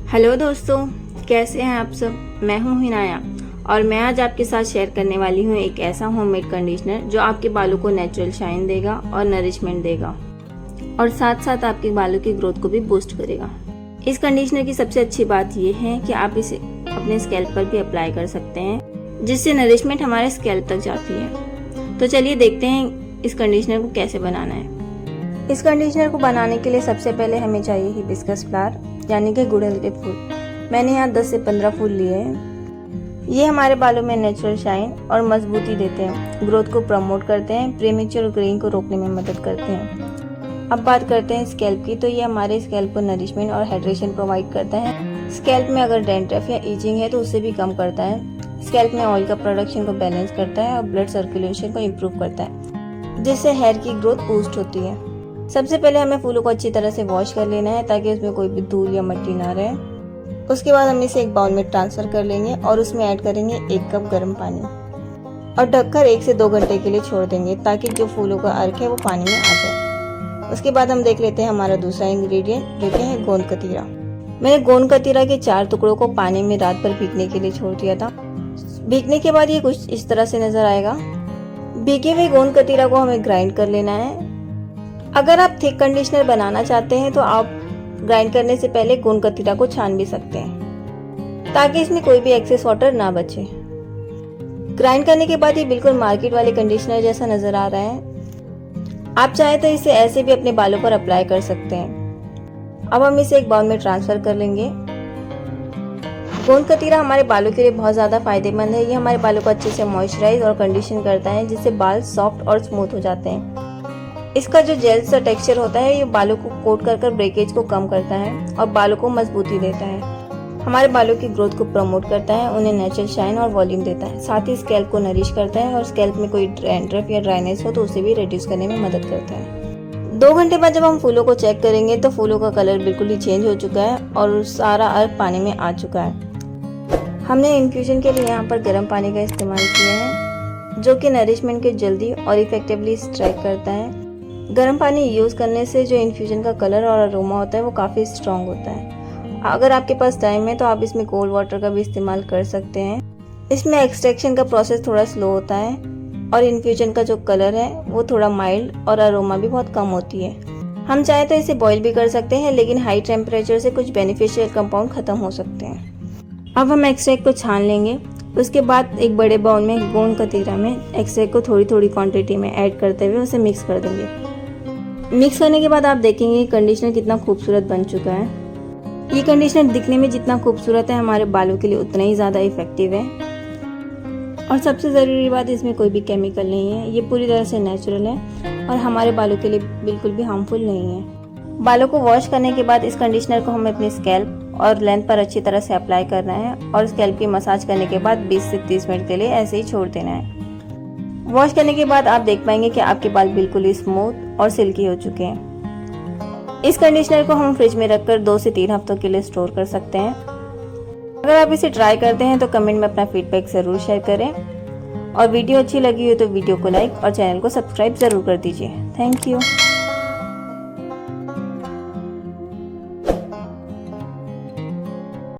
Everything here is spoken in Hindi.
हेलो दोस्तों, कैसे हैं आप सब। मैं हूं हिनाया और मैं आज आपके साथ शेयर करने वाली हूं एक ऐसा होममेड कंडीशनर जो आपके बालों को नेचुरल शाइन देगा और नरिशमेंट देगा और साथ साथ आपके बालों की ग्रोथ को भी बूस्ट करेगा। इस कंडीशनर की सबसे अच्छी बात यह है कि आप इसे अपने स्कैल्प पर भी अप्लाई कर सकते हैं, जिससे नरिशमेंट हमारे स्कैल्प तक जाती है। तो चलिए देखते हैं इस कंडीशनर को कैसे बनाना है। इस कंडीशनर को बनाने के लिए सबसे पहले हमें चाहिए हिबिस्कस फ्लावर यानी कि गुड़हल के फूल। मैंने यहाँ 10 से 15 फूल लिए हैं। ये हमारे बालों में नेचुरल शाइन और मजबूती देते हैं, ग्रोथ को प्रमोट करते हैं, प्रीमेच्योर ग्रेइंग को रोकने में मदद करते हैं। अब बात करते हैं स्कैल्प की, तो ये हमारे स्कैल्प को नरिशमेंट और हाइड्रेशन प्रोवाइड करता है। स्कैल्प में अगर डैंड्रफ या ईचिंग है तो उसे भी कम करता है। स्कैल्प में ऑयल का प्रोडक्शन को बैलेंस करता है और ब्लड सर्कुलेशन को इम्प्रूव करता है, जिससे हेयर की ग्रोथ बूस्ट होती है। सबसे पहले हमें फूलों को अच्छी तरह से वॉश कर लेना है ताकि उसमें कोई भी धूल या मिट्टी ना रहे। उसके बाद हम इसे एक बाउल में ट्रांसफर कर लेंगे और उसमें ऐड करेंगे 1 कप गर्म पानी और ढककर 1 से 2 घंटे के लिए छोड़ देंगे ताकि जो फूलों का अर्क है वो पानी में आ जाए। उसके बाद हम देख लेते हैं हमारा दूसरा इंग्रेडिएंट, जो कि है गोंद कतीरा। मैंने गोंद कतीरा के 4 टुकड़ों को पानी में रात भर भीगने के लिए छोड़ दिया था। भीगने के बाद ये कुछ इस तरह से नजर आएगा। भीगे हुए गोंद कतीरा को हमें ग्राइंड कर लेना है। अगर आप थिक कंडीशनर बनाना चाहते हैं तो आप ग्राइंड करने से पहले गोंद कतीरा को छान भी सकते हैं ताकि इसमें कोई भी एक्सेस वाटर ना बचे। ग्राइंड करने के बाद ये बिल्कुल मार्केट वाले कंडीशनर जैसा नजर आ रहा है। आप चाहे तो इसे ऐसे भी अपने बालों पर अप्लाई कर सकते हैं। अब हम इसे एक बाउल में ट्रांसफर कर लेंगे। गोंद कतीरा हमारे बालों के लिए बहुत ज़्यादा फायदेमंद है। ये हमारे बालों को अच्छे से मॉइस्चराइज और कंडीशन करता है, जिससे बाल सॉफ्ट और स्मूथ हो जाते हैं। इसका जो जेल सा टेक्सचर होता है ये बालों को कोट कर ब्रेकेज को कम करता है और बालों को मजबूती देता है। हमारे बालों की ग्रोथ को प्रमोट करता है, उन्हें नेचुरल शाइन और वॉल्यूम देता है। साथ ही स्कैल्प को नरिश करता है और स्कैल्प में कोई डैंड्रफ या ड्राइनेस हो तो उसे भी रिड्यूस करने में मदद करता है। 2 घंटे बाद जब हम फूलों को चेक करेंगे तो फूलों का कलर बिल्कुल ही चेंज हो चुका है और सारा अर्क पानी में आ चुका है। हमने इन्फ्यूजन के लिए यहाँ पर गर्म पानी का इस्तेमाल किया है, जो कि नरिशमेंट के जल्दी और इफेक्टिवली स्ट्राइक करता है। गर्म पानी यूज़ करने से जो इन्फ्यूजन का कलर और अरोमा होता है वो काफ़ी स्ट्रॉन्ग होता है। अगर आपके पास टाइम है तो आप इसमें कोल्ड वाटर का भी इस्तेमाल कर सकते हैं। इसमें एक्सट्रैक्शन का प्रोसेस थोड़ा स्लो होता है और इन्फ्यूजन का जो कलर है वो थोड़ा माइल्ड और अरोमा भी बहुत कम होती है। हम चाहे तो इसे बॉईल भी कर सकते हैं, लेकिन हाई टेम्परेचर से कुछ बेनिफिशियल कंपाउंड ख़त्म हो सकते हैं। अब हम एक्सट्रैक्ट को छान लेंगे। उसके बाद एक बड़े बाउल में गोंद कतीरा में एक्सट्रैक्ट को थोड़ी थोड़ी क्वांटिटी में ऐड करते हुए उसे मिक्स कर देंगे। मिक्स करने के बाद आप देखेंगे कंडीशनर कितना खूबसूरत बन चुका है। ये कंडीशनर दिखने में जितना खूबसूरत है हमारे बालों के लिए उतना ही ज़्यादा इफेक्टिव है। और सबसे ज़रूरी बात, इसमें कोई भी केमिकल नहीं है। ये पूरी तरह से नेचुरल है और हमारे बालों के लिए बिल्कुल भी हार्मफुल नहीं है। बालों को वॉश करने के बाद इस कंडीशनर को हमें अपने स्कैल्प और लेंथ पर अच्छी तरह से अप्लाई करना है और स्कैल्प की मसाज करने के बाद 20 से 30 मिनट के लिए ऐसे ही छोड़ देना है। वॉश करने के बाद आप देख पाएंगे कि आपके बाल बिल्कुल ही स्मूथ और सिल्की हो चुके हैं। इस कंडीशनर को हम फ्रिज में रखकर 2 से 3 हफ्तों के लिए स्टोर कर सकते हैं। अगर आप इसे ट्राई करते हैं तो कमेंट में अपना फीडबैक ज़रूर शेयर करें और वीडियो अच्छी लगी हो तो वीडियो को लाइक और चैनल को सब्सक्राइब ज़रूर कर दीजिए। Thank you.